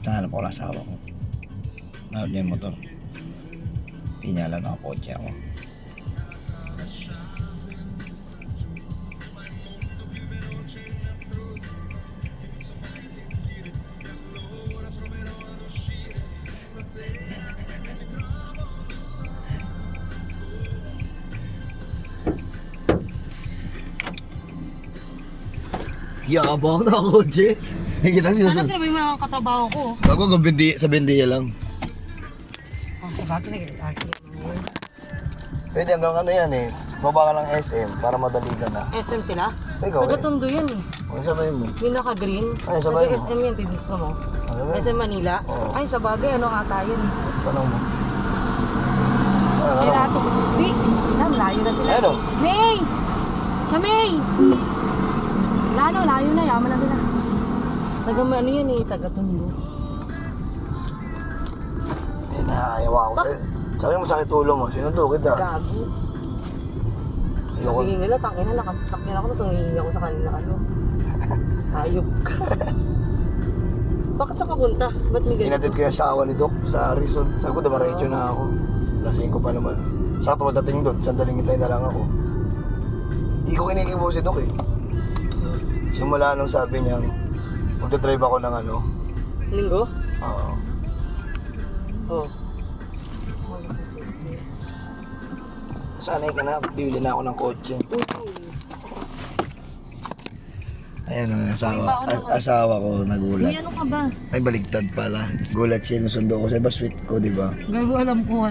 Nahanap ko lang asawa ko. Nahanap niya yung motor. Hindi niya alam nakakotse ako. Yabang na kotse. Hindi kita Sana sinusunod. sila may mga katrabaho ko. Bago sa bindiya lang. Oh, sa bagay nag-argue naman. Pwede hanggang ano yan eh. Baba ka lang SM para madali ka na. SM sila? Ikaw eh. Taga-Tondo yan eh. Ano sabayin mo? Yung naka-green. Ay, sabay mo. Taga-SM yan, tinusto mo. Ano sabayin SM mo? Manila? Oo. Ay, sa bagay, ano ata yun? Tanong mo. Kaya Ano? nato. Di, layo na sila. Ano? May! Siya May! Layo na, yaman na sila. Ano yan eh, taga-Tondo. Eh, nahayawa ako. Bak- Sabi mo sakit ulo mo. Sinundo kita. Gago. Ayoko. Sabihin nila, tangina, nakasasakyan ako, tapos humihingi ako sa kanila, ano. Hayop ka. Bakit sa kapunta? Ba't may ganito? Hinatid ko yung asawa ni Doc sa Rizal. Sabi ko, damaretso na ako. Lasing ko pa naman. Sakto pagdating doon, sandaling hintay na lang ako. Hindi ko kinikibo si Doc eh. Simula nung sabi niya, magdadrive ako ng ano. Linggo? Oo. Oo. Sanay ka na, bibili na ako ng kotse. Ayan ang asawa ko nagulat. Ano ka ba? Ay, baligtad pala. Gulat siya nung sundo ko. Sabi ba, sweet ko, di ba? Gago, alam ko.